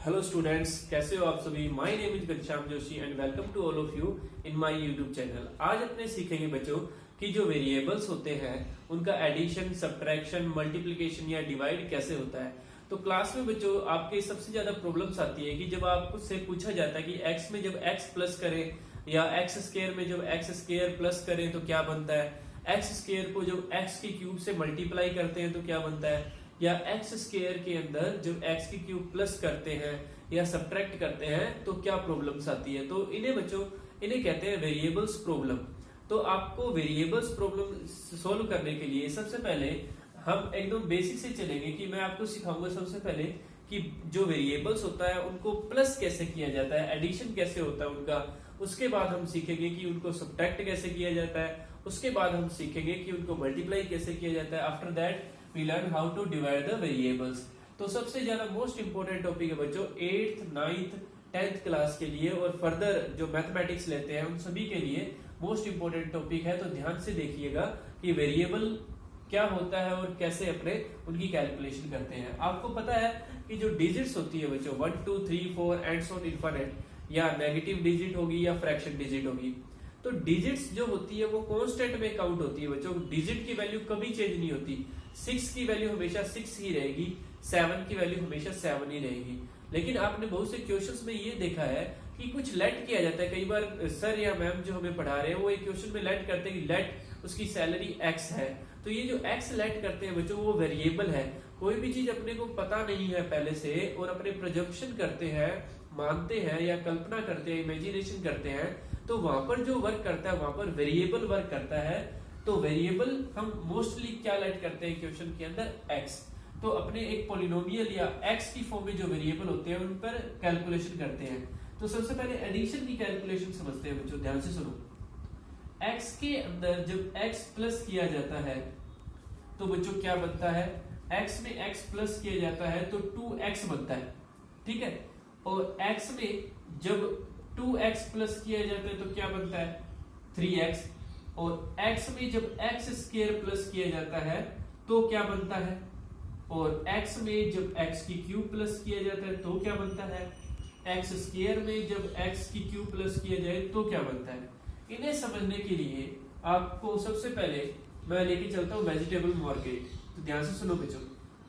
Hello students, कैसे हो आप सभी। My name is Ghanshyam Joshi and welcome to all of you in my YouTube channel. आज अपने सीखेंगे बच्चों कि जो वेरिएबल्स होते हैं उनका एडिशन, सब्ट्रैक्शन, मल्टीप्लिकेशन या डिवाइड कैसे होता है। तो क्लास में बच्चों आपके सबसे ज्यादा प्रॉब्लम्स आती है कि जब आपसे पूछा जाता है कि x में जब x प्लस करें या x स्क्वायर में जब x स्क्वायर प्लस करें तो क्या बनता है, x स्क्वायर को जब x के क्यूब से मल्टीप्लाई करते हैं तो क्या बनता है, या x स्क्वायर के अंदर जब x की क्यूब प्लस करते हैं या सब्ट्रैक्ट करते हैं तो क्या प्रॉब्लम्स आती है। तो इन्हें बच्चों इन्हें कहते हैं वेरिएबल्स प्रॉब्लम। तो आपको वेरिएबल्स प्रॉब्लम सॉल्व करने के लिए सबसे पहले हम एकदम बेसिक से चलेंगे कि मैं आपको सिखाऊंगा सबसे पहले कि जो वेरिएबल्स होता है उनको प्लस कैसे किया जाता है, एडिशन कैसे होता है उनका। उसके बाद हम सीखेंगे कि उनको सब्ट्रैक्ट कैसे किया जाता है। उसके बाद हम सीखेंगे कि उनको मल्टीप्लाई कैसे किया जाता है। After that we learn how to divide the variables। तो सबसे ज्यादा मोस्ट इंपोर्टेंट टॉपिक है बच्चों 8th, 9th, 10th क्लास के लिए और फर्दर जो मैथमेटिक्स लेते हैं उन सभी के लिए मोस्ट इंपोर्टेंट टॉपिक है। तो ध्यान से देखिएगा कि वेरिएबल क्या होता है और कैसे अपने उनकी कैलकुलेशन करते हैं। आपको पता है कि जो डिजिट्स होती है बच्चों 1 2 3 4 एंड सो इनफिनिट, या नेगेटिव डिजिट होगी या फ्रैक्शन डिजिट होगी। तो डिजिट्स जो होती है वो कांस्टेंट में काउंट होती है बच्चों। डिजिट की वैल्यू कभी चेंज नहीं होती। 6 की वैल्यू हमेशा 6 ही रहेगी, 7 की वैल्यू हमेशा 7 ही रहेगी। लेकिन आपने बहुत से क्वेश्चंस में ये देखा है कि कुछ लेट किया जाता है। कई बार सर या मैम जो हमें पढ़ा रहे हैं वो एक क्वेश्चन में लेट करते हैं कि लेट उसकी सैलरी x है। तो ये जो x लेट करते हैं बच्चों वो वेरिएबल है। कोई भी चीज अपने को पता नहीं है पहले से और अपने प्रोजेक्शन करते हैं, मानते हैं या कल्पना करते हैं, इमेजिनेशन करते हैं, तो वहां पर जो वर्क करता है वहां पर वेरिएबल वर्क करता है। तो वेरिएबल हम मोस्टली क्या लेट करते हैं क्वेश्चन के अंदर, x। तो अपने एक पॉलिनोमियल या x की फॉर्म में जो वेरिएबल होते हैं उन पर कैलकुलेशन करते हैं। तो सबसे पहले एडिशन की कैलकुलेशन समझते हैं बच्चों, ध्यान से सुनो। x के अंदर जब x प्लस किया जाता है तो बच्चों क्या बनता है, x में x प्लस किया जाता है तो 2x बनता है, ठीक है। और x में जब 2x प्लस किया जाता है तो क्या बनता है, 3x। और x में जब x स्क्वायर प्लस किया जाता है तो क्या बनता है, और x में जब x की क्यूब प्लस किया जाता है तो क्या बनता है, x स्क्वायर में जब x की क्यूब प्लस किया जाए तो क्या बनता है। इन्हें समझने के लिए आपको सबसे पहले मैं लेके चलता हूँ वेजिटेबल मार्केट। तो ध्यान से सुनो बच्चों,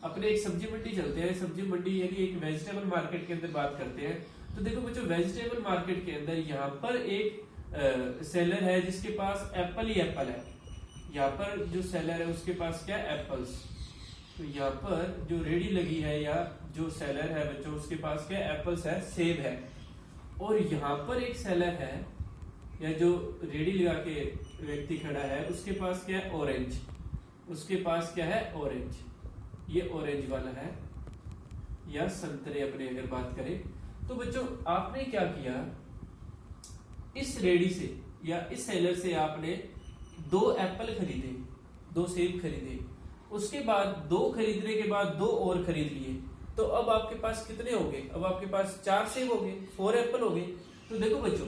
अपने एक सब्जी मंडी चलते हैं। सब्जी मंडी यानी एक वेजिटेबल मार्केट के अंदर बात करते हैं। तो देखो बच्चों वेजिटेबल मार्केट के अंदर यहाँ पर एक सेलर है जिसके पास एप्पल ही एप्पल है। यहाँ पर जो सेलर है उसके पास क्या है, एप्पल्स। तो यहाँ पर जो रेडी लगी है या जो सेलर है बच्चों उसके पास क्या एप्पल्स है, सेब है। और यहाँ पर एक सेलर है या जो रेडी लगा के व्यक्ति खड़ा है उसके पास क्या है, ऑरेंज। उसके पास क्या है, ऑरेंज। ये ऑरेंज वाला है या संतरे अपने अगर बात करें। तो बच्चों आपने क्या किया, इस रेडी से या इस सेलर से आपने 2 एप्पल खरीदे, 2 सेब खरीदे। उसके बाद 2 खरीदने के बाद 2 और खरीद लिए। तो अब आपके पास कितने हो गए, अब आपके पास 4 सेब हो गए, 4 एप्पल हो गए। तो देखो बच्चों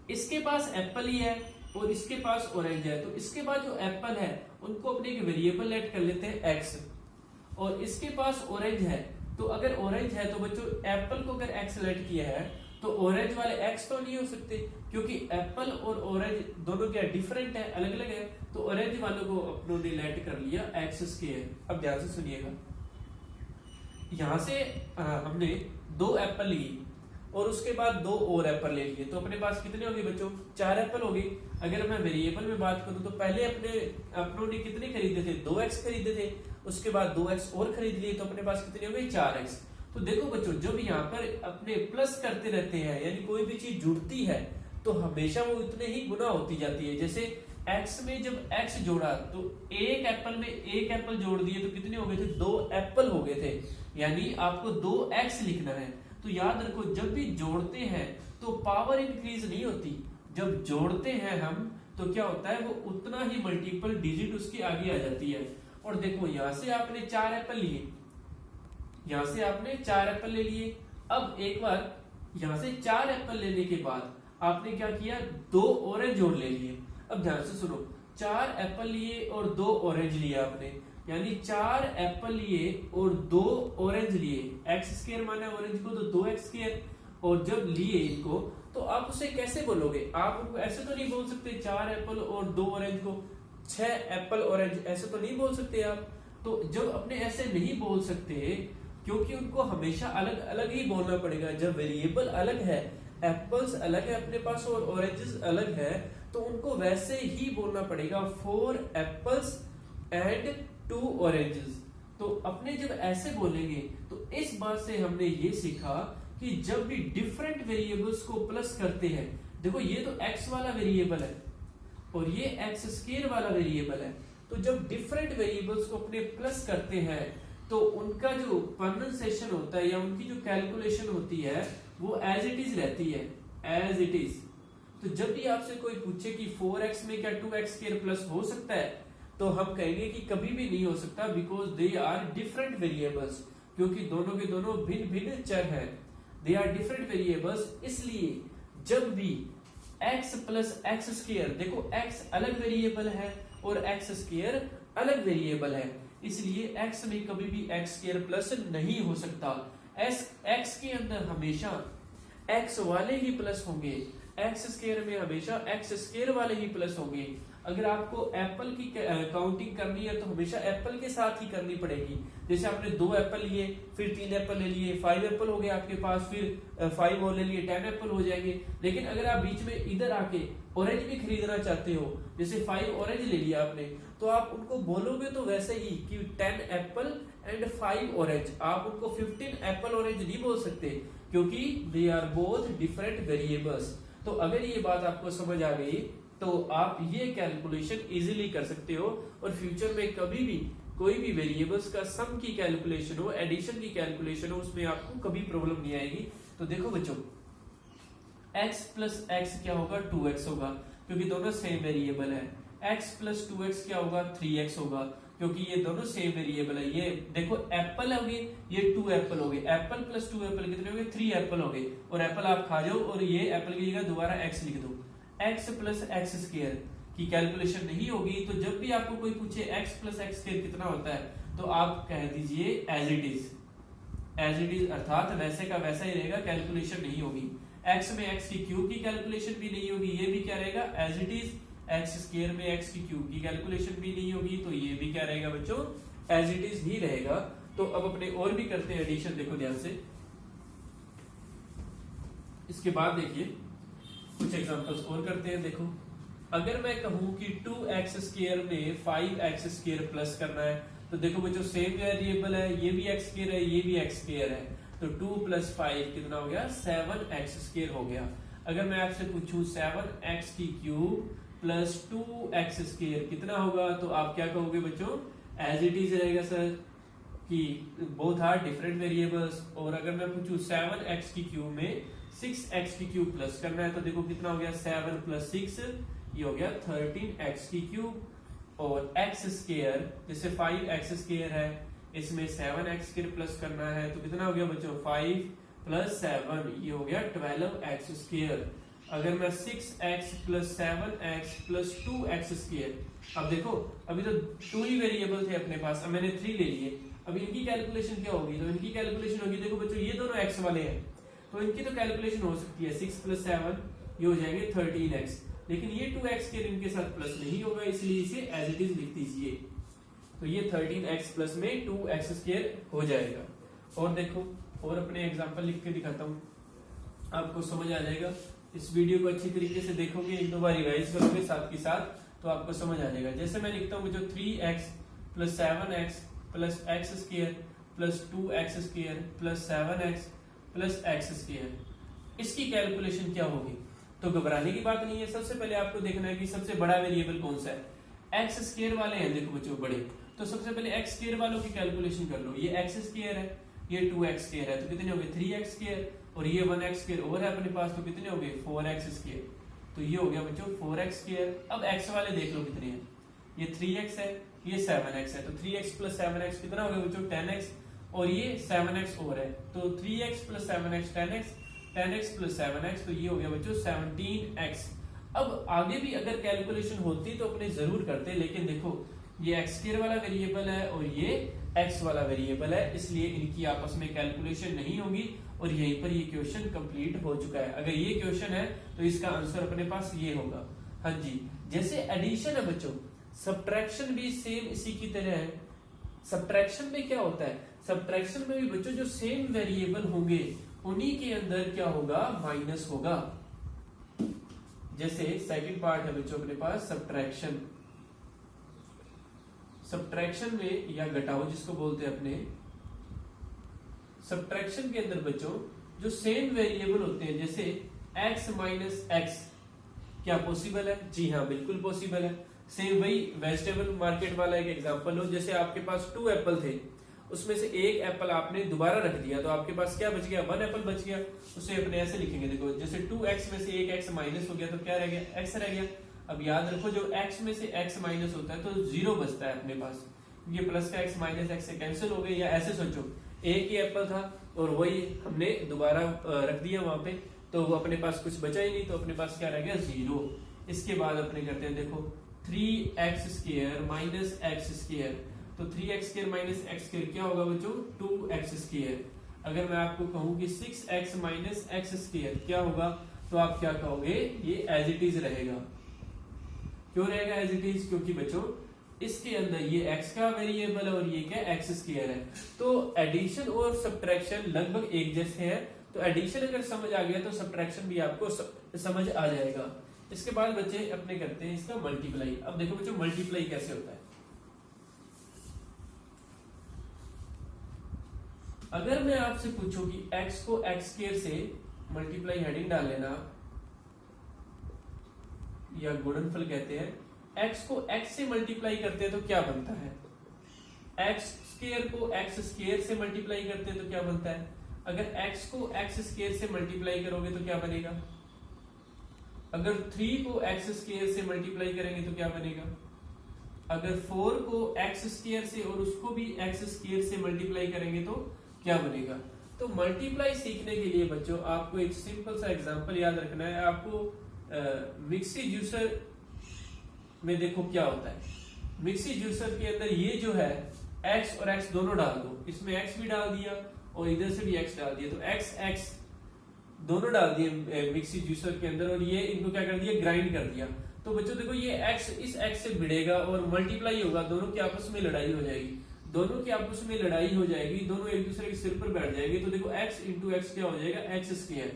इसके पास एप्पल ही है और इसके पास ऑरेंज है। तो इसके बाद जो एप्पल है उनको अपने एक वेरिएबल लेट कर लेते हैं x। और इसके पास ऑरेंज है तो अगर ऑरेंज है तो बच्चों एप्पल को अगर x लेट किया है तो ऑरेंज वाले x तो नहीं हो सकते, क्योंकि एप्पल और ऑरेंज दोनों क्या डिफरेंट है, अलग अलग है। तो ऑरेंज वालों को अपनों ने लेट कर लिया x स्क्वायर। अब ध्यान से सुनिएगा, यहां से हमने 2 एप्पल लिए और उसके बाद 2 और एप्पल ले लिए। तो अपने पास कितने हो गए बच्चों, 4 एप्पल हो गए। अगर मैं वेरिएबल में बात करूं तो पहले अपनों ने कितने खरीदे थे, 2x खरीदे थे। उसके बाद 2x और खरीद लिए तो अपने पास कितने हो गए, 4x। तो देखो बच्चों जब यहाँ पर अपने प्लस करते रहते हैं यानी कोई भी चीज जुड़ती है तो हमेशा वो उतने ही गुना होती जाती है। जैसे x में जब x जोड़ा तो 1 एप्पल में 1 एप्पल जोड़ दिए तो कितने हो गए थे, 2 एप्पल हो गए थे। यानी आपको 2x लिखना है। तो याद रखो जब भी जोड़ते हैं तो पावर इंक्रीज नहीं होती, जब जोड़ते हैं हम तो क्या होता है वो उतना ही मल्टीपल डिजिट उसकी आगे आ जाती है। और देखो यहाँ से आपने 4 एप्पल लिए, यहाँ से आपने 4 एप्पल ले लिए। अब एक बार यहाँ से 4 एप्पल लेने के बाद आपने क्या किया, 2 ऑरेंज और ले लिए। अब ध्यान से सुनो, 4 एप्पल लिए और 2 ऑरेंज लिए आपने। यानी 4 एप्पल लिए और 2 ऑरेंज लिए, एक्स स्क्वायर माना ऑरेंज को तो 2x स्क्वायर, और जब लिए इनको तो आप उसे कैसे बोलोगे? आप उनको ऐसे तो नहीं बोल सकते 4 एप्पल और 2 ऑरेंज को 6 एप्पल ऑरेंज, ऐसे तो नहीं बोल सकते आप। तो जब अपने ऐसे नहीं बोल सकते, क्योंकि उनको हमेशा अलग अलग ही बोलना पड़ेगा। जब वेरिएबल अलग है, एप्पल्स अलग है अपने पास और ऑरेंजेस अलग है, तो उनको वैसे ही बोलना पड़ेगा 4 एप्पल्स एंड 2 ऑरेंजेस। तो अपने जब ऐसे बोलेंगे तो इस बात से हमने ये सीखा कि जब भी डिफरेंट वेरिएबल्स को प्लस करते हैं, देखो ये तो x वाला वेरिएबल है और ये x स्क्वायर वाला वेरिएबल है, तो जब डिफरेंट वेरिएबल्स को अपने प्लस करते हैं तो उनका जो प्रोनाउंसिएशन होता है या उनकी जो कैलकुलेशन होती है वो एज इट इज रहती है, एज इट इज। तो जब भी आपसे कोई पूछे कि 4x में क्या 2x स्क्वायर प्लस हो सकता है, तो हम कहेंगे कि कभी भी नहीं हो सकता, because they are different variables, क्योंकि दोनों के दोनों भिन्न भिन्न चर हैं, दे आर डिफरेंट वेरिएबल्स। इसलिए जब भी x प्लस एक्स स्क्वायर, देखो x अलग वेरिएबल है और x स्क्वायर अलग वेरिएबल है, इसलिए x में कभी भी x स्क्वायर प्लस नहीं हो सकता। x के अंदर हमेशा x वाले ही प्लस होंगे, x स्क्वायर में हमेशा x स्क्वायर वाले ही प्लस होंगे। अगर आपको एप्पल की काउंटिंग करनी है तो हमेशा एप्पल के साथ ही करनी पड़ेगी। जैसे आपने 2 एप्पल लिए, फिर 3 एप्पल ले लिए, 5 एप्पल हो गए आपके पास, फिर 5 और ले लिए, 10 एप्पल हो जाएंगे। लेकिन अगर आप बीच में इधर आके ऑरेंज भी खरीदना चाहते हो, जैसे 5 ऑरेंज ले लिया आपने, तो आप उनको बोलोगे तो वैसे ही कि 10 एप्पल एंड 5 ऑरेंज, आप उनको 15 एप्पल ऑरेंज नहीं बोल सकते, क्योंकि they are both different variables. तो अगर ये बात आपको समझ आ गई तो आप ये कैलकुलेशन इजीली कर सकते हो, और फ्यूचर में कभी भी कोई भी वेरिएबल्स का सम की कैलकुलेशन हो, एडिशन की कैलकुलेशन हो, उसमें आपको कभी प्रॉब्लम नहीं आएगी। तो देखो बच्चों, x प्लस एक्स क्या होगा? 2x होगा, क्योंकि दोनों सेम वेरिएबल है। x प्लस 2x क्या होगा? 3x होगा, क्योंकि ये दोनों सेम वेरिएबल है। ये देखो एप्पल हो गए, ये 2 एप्पल हो गए, एप्पल प्लस 2 एप्पल कितने हो गए? 3 एप्पल हो गए, और एप्पल आप खा जाओ और ये एप्पल की जगह दोबारा x लिख दो। x प्लस एक्स स्क्वायर की कैलकुलेशन नहीं होगी, तो जब भी आपको कोई पूछे x प्लस एक्स स्क्वायर कितना होता है, तो आप कह दीजिए as it is, as it is, अर्थात वैसे का वैसा ही रहेगा, कैलकुलेशन नहीं होगी। x में x की क्यूब की कैलकुलेशन भी नहीं होगी, ये भी क्या रहेगा? As it is. X square में x की क्यूब की कैलकुलेशन भी नहीं होगी, तो ये भी क्या रहेगा बच्चों? एज इट इज ही रहेगा। तो अब अपने और भी करते हैं एडिशन, देखो ध्यान से। इसके बाद देखिए कुछ एग्जांपल्स और करते हैं। देखो, अगर मैं कहूं कि 2x स्क्वायर में 5x स्क्वायर प्लस करना है, तो देखो बच्चों सेम वेरिएबल है, ये भी x स्क्वायर है, ये भी x स्क्वायर है, तो 2 प्लस 5 कितना हो गया? 7x स्क्वायर हो गया। अगर मैं आपसे पूछूं 7x की क्यूब प्लस 2x स्क्वायर कितना होगा, तो आप क्या कहोगे बच्चों? एज इट इज रहेगा सर, कि बोथ आर डिफरेंट वेरिएबल्स। और अगर मैं पूछूं 7x की क्यूब में 6x की क्यूब प्लस करना है, तो देखो कितना हो गया? 7 प्लस 6, ये हो गया 13x की क्यूब। और x स्क्वायर, जैसे 5x स्क्वायर है, इसमें 7x स्क्वायर प्लस करना है, तो कितना हो गया बच्चों? 5 प्लस 7, ये हो गया 12x स्क्वायर। अगर मैं 6x plus 7x plus 2x square, अब देखो अभी तो 2 ही वेरिएबल थे अपने पास, अब मैंने 3 ले लिए, अब इनकी कैलकुलेशन क्या होगी? तो इनकी कैलकुलेशन होगी, देखो बच्चों ये दोनों x वाले हैं, तो इनकी तो कैलकुलेशन हो सकती है 6 प्लस 7, ये हो जाएंगे 13x, लेकिन ये 2x के इनके साथ प्लस नहीं होगा, इसलिए इसे एज इट इज लिख दीजिए। तो ये 13x प्लस में 2x स्क्वायर हो जाएगा। और देखो, और अपने एग्जांपल लिख के दिखाता हूँ, आपको समझ आ जाएगा। इस वीडियो को अच्छी तरीके से देखोगे, एक दो बार रिवाइज करोगे साथ के साथ, तो आपको समझ आ जाएगा। जैसे मैं लिखता हूँ जो 3x plus 7x plus x square plus 2x square plus 7x plus x square, इसकी कैलकुलेशन क्या होगी? तो घबराने की बात नहीं है। सबसे पहले आपको देखना है कि सबसे बड़ा वेरिएबल कौन सा है। एक्स स्क्वायर वाले हैं देखो बच्चों बड़े, तो सबसे पहले एक्स स्क्वायर वालों की कैलकुलेशन कर लो। ये एक्स स्क्वायर है, ये 2x स्क्वायर है, तो कितने हो गए? 3x स्क्वायर, और ये 1x स्क्वायर और है अपने पास, तो कितने हो गए? 4x square. तो ये हो गया बच्चों 4x स्क्वायर। अब x वाले देख लो कितने हैं, ये 3x है, ये 7x है, तो 3x प्लस 7x कितना हो गया बच्चों? 10x, और ये 7x और है, तो 3x plus 7x 10x, 10x plus 7x, तो ये हो गया बच्चों 17x। अब आगे भी अगर कैलकुलेशन होती तो अपने जरूर करते, लेकिन देखो ये एक्स स्क्वायर वाला वेरिएबल है और ये एक्स वाला वेरिएबल है, इसलिए इनकी आपस में कैलकुलेशन नहीं होगी और यहीं पर ये क्वेश्चन कंप्लीट हो चुका है। अगर ये क्वेश्चन है तो इसका आंसर अपने पास ये होगा। हाँ जी, जैसे एडिशन है बच्चों, सब्ट्रैक्शन भी सेम इसी की तरह है। सब्ट्रैक्शन में क्या होता है, सब्ट्रैक्शन में भी बच्चों जो सेम वेरिएबल होंगे उन्हीं के अंदर क्या होगा, माइनस होगा। जैसे सेकंड पार्ट है बच्चों अपने पास सब्ट्रैक्शन। सब्ट्रैक्शन में या घटाओ जिसको बोलते हैं अपने, सब्ट्रैक्शन के अंदर बच्चों जो सेम वेरिएबल होते हैं, जैसे x माइनस एक्स, क्या पॉसिबल है? जी हाँ, बिल्कुल पॉसिबल है। सेम वही वेजिटेबल मार्केट वाला एक एग्जांपल हो, जैसे आपके पास 2 एप्पल थे, उसमें से एक एप्पल आपने दोबारा रख दिया तो आपके पास क्या बच गया, 1 एप्पल बच गया। उसे अपने ऐसे लिखेंगे, देखो जैसे 2x में से एक x माइनस हो गया तो क्या रह गया, x रह गया। अब याद रखो जो x में से x माइनस होता है तो 0 बचता है अपने पास, ये प्लस का x माइनस x से कैंसिल हो गए। या ऐसे सोचो एक ही एप्पल था और वही हमने दोबारा रख दिया वहां पे, तो वो अपने पास कुछ बचा ही नहीं, तो अपने पास क्या रह गया, 0। इसके बाद अपने करते हैं, देखो 3x square minus x square, तो 3x square minus x square क्या होगा बच्चों, 2x स्क्वायर। अगर मैं आपको कहूं कि 6x माइनस एक्स स्क्वायर क्या होगा, तो आप क्या कहोगे, ये एज इट इज रहेगा। क्यों रहेगा एज इट इज, क्योंकि बच्चों इसके अंदर ये x का वेरिएबल है और ये क्या x स्क्वायर है। तो एडिशन और सब्ट्रैक्शन लगभग एक जैसे हैं, तो एडिशन अगर समझ आ गया तो सब्ट्रैक्शन भी आपको समझ आ जाएगा। इसके बाद बच्चे अपने करते हैं इसका मल्टीप्लाई। अब देखो बच्चों मल्टीप्लाई कैसे होता है। अगर मैं आपसे पूछूं कि x को x स्क्वायर से मल्टीप्लाई, हेडिंग डाल लेना, या गुणनफल कहते हैं, x को x से मल्टीप्लाई करते हैं तो क्या बनता है, x स्क्वायर को x स्क्वायर से मल्टीप्लाई करते हैं तो क्या बनता है। अगर x को x स्क्वायर से मल्टीप्लाई करोगे तो क्या बनेगा, अगर 3 को x स्क्वायर से मल्टीप्लाई करेंगे तो क्या बनेगा, अगर 4 को x स्क्वायर से और उसको भी x स्क्वायर से मल्टीप्लाई करेंगे तो क्या बनेगा। तो मल्टीप्लाई सीखने के लिए बच्चों आपको एक सिंपल सा एग्जांपल याद रखना है। आपको मिक्सी जूसर में देखो क्या होता है, मिक्सी जूसर के अंदर ये जो है x और x दोनों डाल दो, इसमें x भी डाल दिया और इधर से भी x डाल दिया, तो x दोनों डाल दिए मिक्सी जूसर के अंदर और ये इनको क्या कर दिया, ग्राइंड कर दिया। तो बच्चों देखो ये x इस x से भिड़ेगा और मल्टीप्लाई होगा, दोनों की आपस में लड़ाई हो जाएगी, दोनों की आपस में लड़ाई हो जाएगी, दोनों एक दूसरे के सिर पर बैठ जाएंगे। तो देखो x इंटू एक्स क्या हो जाएगा, x square,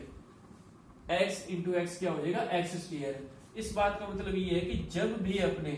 x into x क्या हो जाएगा, x स्क्वायर। इस बात का मतलब ये है कि जब भी अपने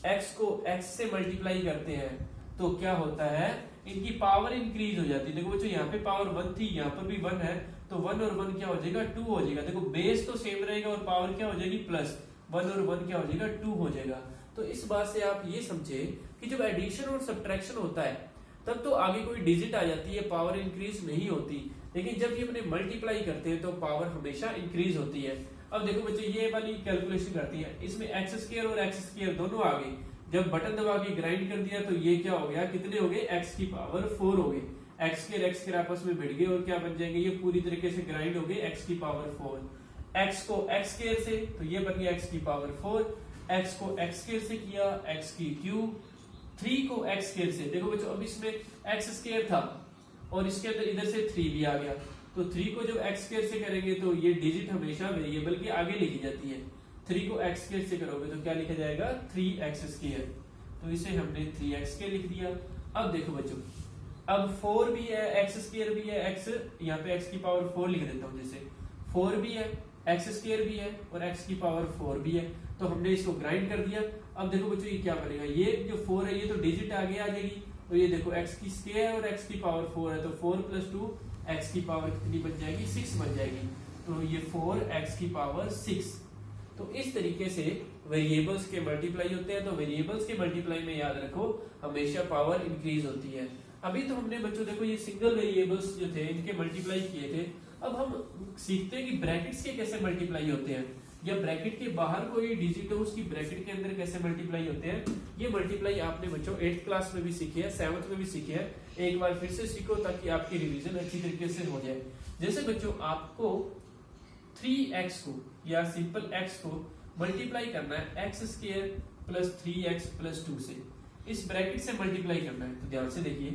x को x से मल्टीप्लाई करते हैं तो क्या होता है, इनकी पावर इंक्रीज हो जाती है। देखो बच्चों यहाँ पे पावर 1 थी, यहाँ पर भी 1 है, तो 1 और 1 क्या हो जाएगा, 2 हो जाएगा। देखो बेस तो सेम रहेगा और पावर क्या हो जाएगी, प्लस 1 और 1 क्या हो जाएगा, 2 हो जाएगा। तो इस बात से आप ये समझे कि जब एडिशन और सब्ट्रैक्शन होता है तब तो आगे कोई डिजिट आ जाती है, पावर इंक्रीज नहीं होती, लेकिन जब ये अपने मल्टीप्लाई करते हैं तो पावर हमेशा इंक्रीज होती है। अब देखो बच्चे ये वाली कैलकुलेशन करती है, इसमें एक्स स्क्वायर और एक्स स्क्वायर दोनों आ गए, जब बटन दबा के ग्राइंड कर दिया तो ये क्या हो गया, कितने हो गए, एक्स की पावर 4 हो गए। एक्स स्क्वायर आपस में भिड़ गए और क्या बन जाएंगे, ये पूरी तरीके से ग्राइंड हो गए एक्स की पावर 4। एक्स को एक्स स्क्वायर से तो ये बन गया एक्स की पावर 4, एक्स को एक्स स्क्वायर से किया एक्स की क्यूब, 3 को एक्स स्क्वायर से, देखो बच्चों अब इसमें एक्स स्क्वायर था और इसके अंदर इधर से 3 भी आ गया, तो 3 को जब एक्स स्क्वायर से करेंगे तो ये डिजिट हमेशा वेरिएबल के आगे लिखी जाती है। 3 को एक्स स्क्वायर से करोगे तो क्या लिखा जाएगा, 3x स्क्वायर, तो इसे हमने 3x स्क्वायर लिख दिया। अब देखो बच्चों अब 4 भी है, एक्स स्क्वायर भी है, एक्स यहाँ पे x की पावर 4 लिख देता हूँ, जैसे 4 भी है, एक्स स्क्वायर भी है और x की पावर 4 भी है, तो हमने इसको ग्राइंड कर दिया। अब देखो बच्चों ये क्या बनेगा, ये जो 4 है ये तो डिजिट आगे आ जाएगी, तो ये देखो x की स्क्वायर और x की पावर 4 है, तो 4 + 2 x की पावर कितनी बन जाएगी, 6 बन जाएगी, तो ये 4x की पावर 6। तो इस तरीके से वेरिएबल्स के मल्टीप्लाई होते हैं। तो वेरिएबल्स के मल्टीप्लाई में याद रखो हमेशा पावर इंक्रीज होती है। अभी तो हमने बच्चों देखो ये सिंगल वेरिएबल्स जो थे इनके मल्टीप्लाई किए थे, अब हम सीखते हैं कि ब्रैकेट्स के कैसे मल्टीप्लाई होते हैं, या ब्रैकेट के बाहर कोई डिजिट हो उसकी ब्रैकेट के अंदर कैसे मल्टीप्लाई होते हैं। ये मल्टीप्लाई आपने बच्चों 8th क्लास में भी सीखी है, 7th में भी सीखी है, एक बार फिर से सीखो ताकि आपकी रिवीजन अच्छी तरीके से हो जाए। जैसे बच्चों आपको 3x को या सिंपल x को मल्टीप्लाई करना है x square plus 3x plus 2 से इस ब्रैकेट से मल्टीप्लाई करना है। तो ध्यान से देखिए,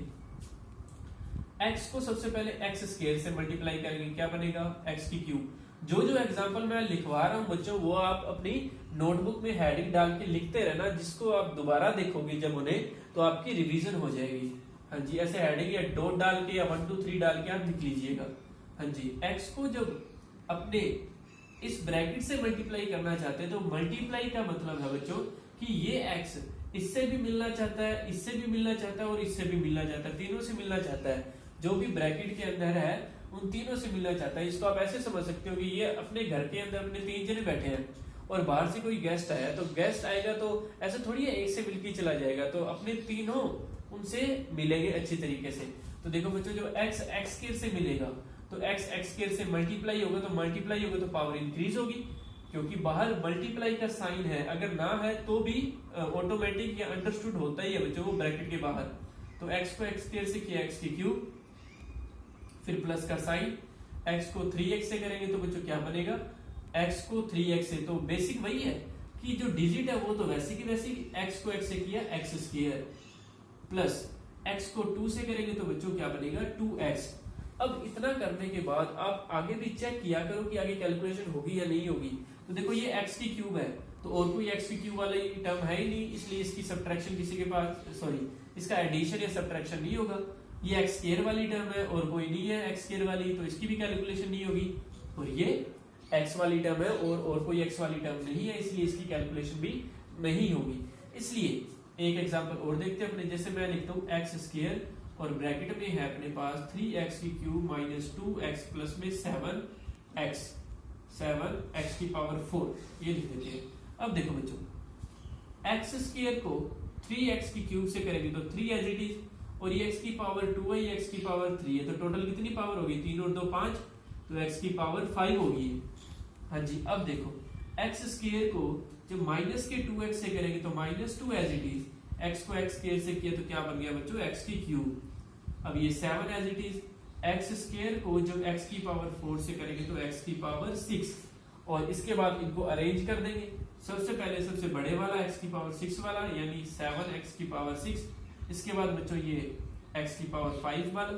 x को सबसे पहले x स्क्वायर से मल्टीप्लाई करेंगे, क्या बनेगा x की क्यूब। जो जो एग्जांपल मैं लिखवा रहा हूं बच्चों, वो आप अपनी नोटबुक में हेडिंग डाल के लिखते रहना, जिसको आप दोबारा देखोगे जब उन्हें, तो आपकी रिवीजन हो जाएगी। हाँ जी, ऐसे हेडिंग या डॉट डाल के या 1 2 3 डाल के आप लिख लीजिएगा। हाँ जी, x को जब अपने इस ब्रैकेट से मल्टीप्लाई करना चाहते हैं, तो मल्टीप्लाई का मतलब है बच्चों कि ये x इससे भी मिलना चाहता है, इससे भी मिलना चाहता है और इससे भी मिलना चाहता है, तीनों से मिलना चाहता है। जो भी ब्रैकेट के अंदर है उन तीनों से मिलना चाहता है। इसको आप ऐसे समझ सकते हो कि ये अपने घर के अंदर अपने 3 जने बैठे हैं और बाहर से कोई गेस्ट आया, तो गेस्ट आएगा तो ऐसा थोड़ी है एक से मिलके चला जाएगा, तो अपने तीनों उनसे मिलेंगे अच्छी तरीके से। तो देखो बच्चों, जो x x स्क्वायर से मिलेगा, तो x x स्क्वायर से मल्टीप्लाई होगा, तो मल्टीप्लाई होगा तो पावर इंक्रीज होगी, क्योंकि बाहर मल्टीप्लाई का साइन है, अगर ना है तो भी ऑटोमेटिक या अंडरस्टूड होता ही है बच्चों वो ब्रैकेट के बाहर। तो x को x स्क्वायर से किया x की क्यूब, फिर प्लस का साइन, x को 3x से करेंगे तो बच्चों क्या बनेगा, x को 3x से, तो बेसिक वही है कि जो डिजिट है वो तो वैसी की वैसी, x को x से किया x स्क्वायर, प्लस x को 2 से करेंगे तो बच्चों क्या बनेगा 2x। अब इतना करने के बाद आप आगे भी चेक किया करो कि आगे कैलकुलेशन होगी या नहीं होगी। तो देखो ये x की क्यूब है, तो और कोई x की क्यूब वाला टर्म है ही नहीं, इसलिए इसकी सब्ट्रैक्शन किसी के पास, सॉरी इसका एडिशन या सब्ट्रैक्शन नहीं होगा। ये x स्क्वायर वाली टर्म है और कोई नहीं है x स्क्वायर वाली, तो इसकी भी कैलकुलेशन नहीं होगी। और ये x वाली टर्म है और कोई x वाली टर्म नहीं है, इसलिए इसकी कैलकुलेशन भी नहीं होगी। इसलिए एक एग्जांपल और देखते हैं अपने, जैसे मैं लिखता हूँ x स्क्वायर और ब्रैकेट में है अपने पास 3x की क्यूब माइनस 2x प्लस में 7x की पावर 4, ये लिख देते हैं। अब देखो बच्चों, x स्क्वायर को 3x की क्यूब से करेंगे तो 3 एज इट इज, और ये x की पावर 2 है, ये x की पावर 3 है, तो टोटल कितनी पावर होगी, 3 और 2 5, तो x की पावर 5 होगी। हाँ जी, अब देखो x स्क्वायर को जब माइनस के 2x से करेंगे तो minus 2 as it is, x को x स्क्वायर से किया तो क्या बन गया बच्चों x की क्यूब। अब ये 7 as it is, x square को जब x की पावर 4 से करेंगे तो x की पावर 6, और इसके बाद इनको अरेंज कर देंगे। सबसे पहले सबसे बड़े वाला x की पावर 6 वाला, यानी 7x की पावर 6, इसके बाद बच्चों ये x की पावर 5 वाला,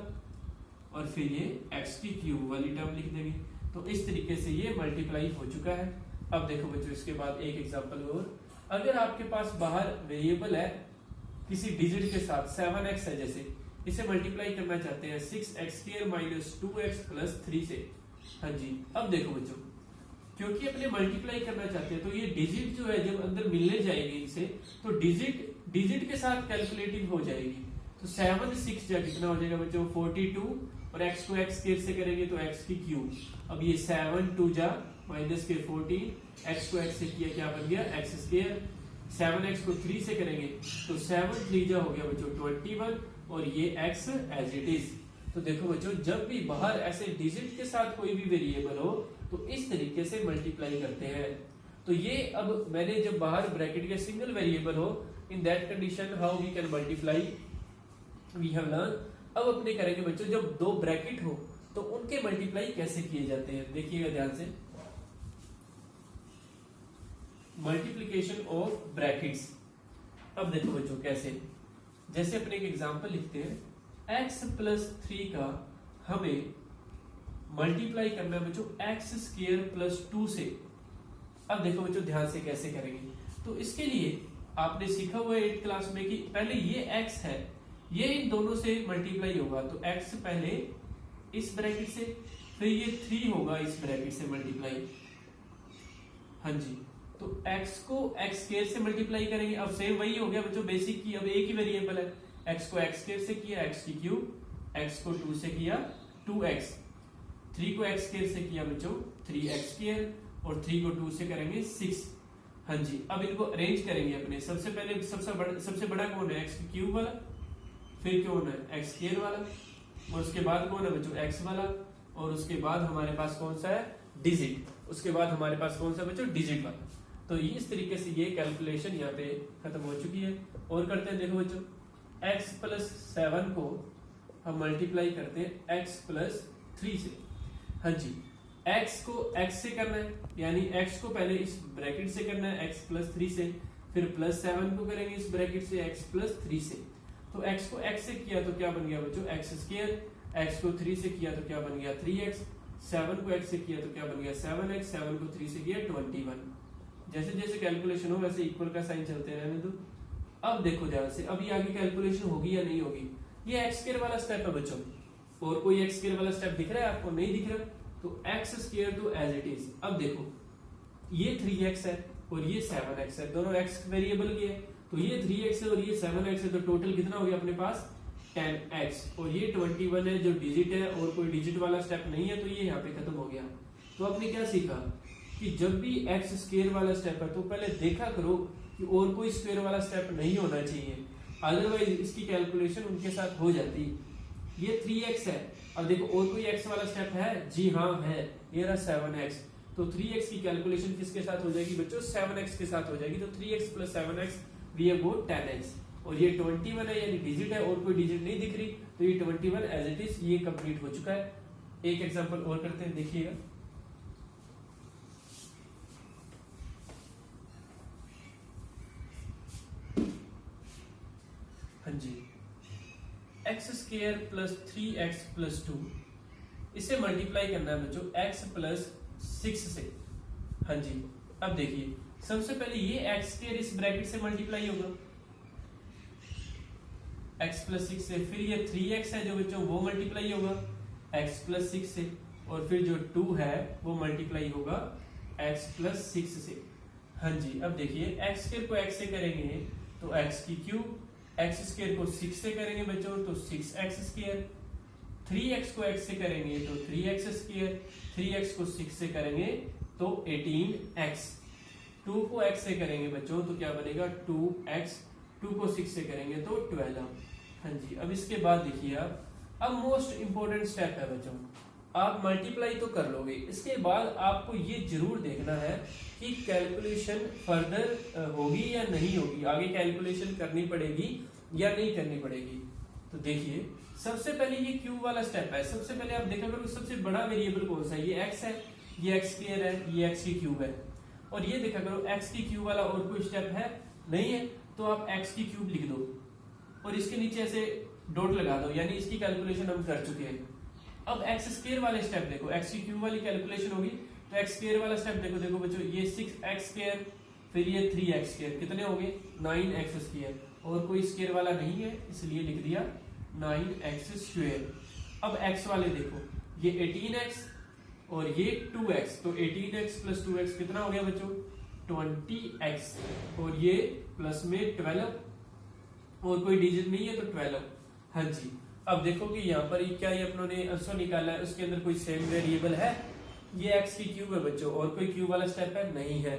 और फिर ये x की क्यूब वाली टर्म लिख देंगे। तो इस तरीके से ये मल्टीप्लाई हो चुका है। अब देखो बच्चों, इसके बाद एक एग्जांपल और, अगर आपके पास बाहर वेरिएबल है किसी डिजिट के साथ 7x है, जैसे इसे मल्टीप्लाई करना चाहते हैं 6x square minus 2x plus 3 से। हाँ जी, अब देखो बच्चों, क्योंकि अपने मल्टीप्लाई करना चाहते हैं तो ये डिजिट जो है जब अंदर मिलने जाएगी इनसे, तो डिजिट के साथ कैलकुलेटिव हो जाएगी। तो 7 6 जा कितना हो जाएगा बच्चों 42, और x को x स्क्वायर से करेंगे तो x की क्यूब। अब ये 7 2 जा माइनस के 14, x को x से किया क्या बन गया x स्क्वायर, 7x को 3 से करेंगे तो 7 3 जा हो गया बच्चों 21, और ये x एज इट इज। तो देखो बच्चों, जब भी बाहर ऐसे डिजिट के साथ कोई भी वेरिएबल हो तो इस तरीके से मल्टीप्लाई करते हैं। तो ये अब मैंने जब बाहर ब्रैकेट के सिंगल वेरिएबल हो, in that condition how we can multiply we have learn. अब अपने करेंगे बच्चों, जब दो ब्रैकेट हो तो उनके मल्टीप्लाई कैसे किए जाते हैं, देखिएगा ध्यान से। Multiplication of brackets. अब देखो बच्चों कैसे, जैसे अपने एक एग्जांपल लिखते हैं x प्लस 3 का हमें मल्टीप्लाई करना है बच्चों x स्क्वायर प्लस 2 से। अब देखो बच्चों ध्यान से कैसे करेंगे, तो इसके लिए आपने सीखा हुआ है 8th क्लास में कि पहले ये x है, ये इन दोनों से मल्टीप्लाई होगा, तो x पहले इस ब्रैकेट से, फिर ये 3 होगा इस ब्रैकेट से मल्टीप्लाई। हाँ जी, तो x को x स्क्वायर से मल्टीप्लाई करेंगे। अब सेम वही हो गया बच्चों बेसिक की, अब एक ही वेरिएबल है, x को x स्क्वायर से किया x की क्यूब, x को 2 से किया 2x, 3 को x स्क्वायर से किया बच्चों 3x स्क्वायर, और 3 को 2 से करेंगे 6। हाँ जी, अब इनको अरेंज करेंगे अपने। सबसे पहले सबसे बड़ा कौन है x की क्यूब वाला, फिर कौन है x स्क्वायर वाला, और उसके बाद कौन है बच्चों x वाला, और उसके बाद हमारे पास कौन सा है डिजिट, उसके बाद हमारे पास कौन सा बच्चों डिजिट वाला। तो ये इस तरीके से ये कैलकुलेशन यहाँ पे खत्म हो चुकी है। और करते हैं, देखो बच्चों x प्लस 7 को हम मल्टीप्लाई करते हैं x प्लस 3 से। हाँ जी, x को x से करना है, यानी x को पहले इस ब्रैकेट से करना है x प्लस 3 से, फिर +7 को करेंगे इस ब्रैकेट से x प्लस 3 से। तो x को x से किया तो क्या बन गया बच्चों x स्क्वायर, x को 3 से किया तो क्या बन गया 3x, 7 को x से किया तो क्या बन गया 7x, 7 को 3 से किया 21। जैसे जैसे कैलकुलेशन हो वैसे इक्वल का साइन चलते रहने दो। अब देखो ध्यान से, अभी आगे कैलकुलेशन होगी या नहीं होगी। ये x स्क्वायर वाला स्टेप है बच्चों, और कोई x स्क्वायर वाला स्टेप दिख रहा है आपको? नहीं दिख रहा, तो x स्क्वायर तो एज इट इज। अब देखो ये 3x है और ये 7x है, दोनों x वेरिएबल के हैं, तो ये 3x है और ये 7x है, तो टोटल कितना हो गया अपने पास 10x, और ये 21 है जो डिजिट है और कोई डिजिट वाला स्टेप नहीं है, तो ये यहाँ पे खत्म हो गया। तो आपने क्या सीखा कि जब भी x स्क्वायर वाला स्टेप है तो पहले देखा करो कि और कोई स्क्वायर वाला स्टेप नहीं होना चाहिए, अदरवाइज इसकी कैलकुलेशन उनके साथ हो जाती। ये 3x है, अब देखो और कोई x वाला स्टेप है? जी हाँ है, ये रहा 7x, तो 3x की कैलकुलेशन किसके साथ हो जाएगी बच्चों? 7x के साथ हो जाएगी। तो 3x plus 7x we have got 10x, और ये 21 है यानी डिजिट है और कोई डिजिट नहीं दिख रही, तो ये 21 एज इट इज ये कंप्लीट हो चुका है। एक एग्जांपल और करते हैं, देखिएगा। हाँ जी, x square plus 3x plus 2, इसे मल्टीप्लाई करना है बच्चों x प्लस 6 से। हाँ जी, अब देखिए सबसे पहले ये x स्क्वायर इस ब्रैकेट से मल्टीप्लाई होगा x प्लस 6 से, फिर ये 3x है जो बच्चों वो मल्टीप्लाई होगा x प्लस 6 से, और फिर जो 2 है वो मल्टीप्लाई होगा x प्लस 6 से। हाँ जी, अब देखिए x स्क्वायर को x से करेंगे तो x की क्यूब, x स्क्वायर को 6 से करेंगे बच्चों तो 6x स्क्वायर, 3x को x से करेंगे तो 3x स्क्वायर, 3x को 6 से करेंगे तो 18x, 2 को x से करेंगे बच्चों तो क्या बनेगा 2x, 2 को 6 से करेंगे तो 12। हाँ जी, अब इसके बाद देखिए अब मोस्ट इंपोर्टेंट स्टेप है बच्चों, आप मल्टीप्लाई तो कर लोगे, इसके बाद आपको ये जरूर देखना है कि कैलकुलेशन फर्दर होगी या नहीं होगी, आगे कैलकुलेशन करनी पड़ेगी या नहीं करनी पड़ेगी। तो देखिए सबसे पहले ये क्यूब वाला स्टेप है, सबसे पहले आप देखा करो सबसे बड़ा वेरिएबल कौन सा है? ये x है, ये x स्क्वायर है, ये x की क्यूब है, और ये देखा करो x की क्यूब वाला और कोई स्टेप है नहीं है, तो आप x की क्यूब लिख दो और इसके नीचे ऐसे डॉट लगा दो, यानी इसकी कैलकुलेशन हम कर चुके हैं। अब x स्क्वायर वाले स्टेप देखो, x की क्यूब वाली कैलकुलेशन होगी तो x स्क्वायर वाला स्टेप देखो, देखो बच्चों ये 6x स्क्वायर, फिर ये 3x स्क्वायर, कितने हो गए 9x स्क्वायर, और कोई स्क्वायर वाला नहीं है इसलिए लिख दिया 9x स्क्वायर। अब x वाले देखो, ये 18x और ये 2x, तो 18x प्लस 2x कितना हो गया बच्चों 20x, और ये प्लस में 12 और कोई डिजिट नहीं है तो 12। हाँ जी, अब देखो कि यहाँ पर क्या ये अपनों ने आंसर निकाला है, उसके अंदर कोई सेम वेरिएबल है? ये x की क्यूब है बच्चों, और कोई क्यूब वाला स्टेप है? नहीं है।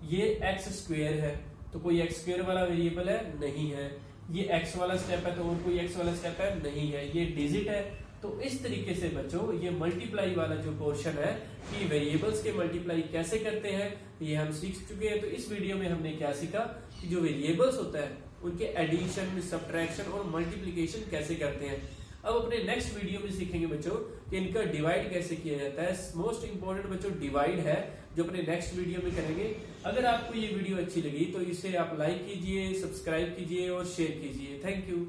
ये x स्क्वायर है तो कोई x स्क्वायर वाला वेरिएबल है? नहीं है। ये x वाला स्टेप है तो और कोई x वाला स्टेप है? नहीं है। ये डिजिट है। तो इस तरीके से बच्चों ये मल्टीप्लाई वाला जो पोर्शन है कि वेरिएबल्स के मल्टीप्लाई कैसे करते हैं ये हम सीख चुके हैं। तो इस वीडियो में हमने क्या सीखा कि जो वेरिएबल्स होता है उनके एडिशन, सब्ट्रैक्शन और मल्टीप्लिकेशन कैसे करते हैं। अब अपने नेक्स्ट वीडियो में सीखेंगे बच्चों कि इनका डिवाइड कैसे किया जाता है। मोस्ट इंपोर्टेंट बच्चों डिवाइड है जो अपने नेक्स्ट वीडियो में करेंगे। अगर आपको ये वीडियो अच्छी लगी तो इसे आप लाइक कीजिए, सब्सक्राइब कीजिए और शेयर कीजिए। Thank you.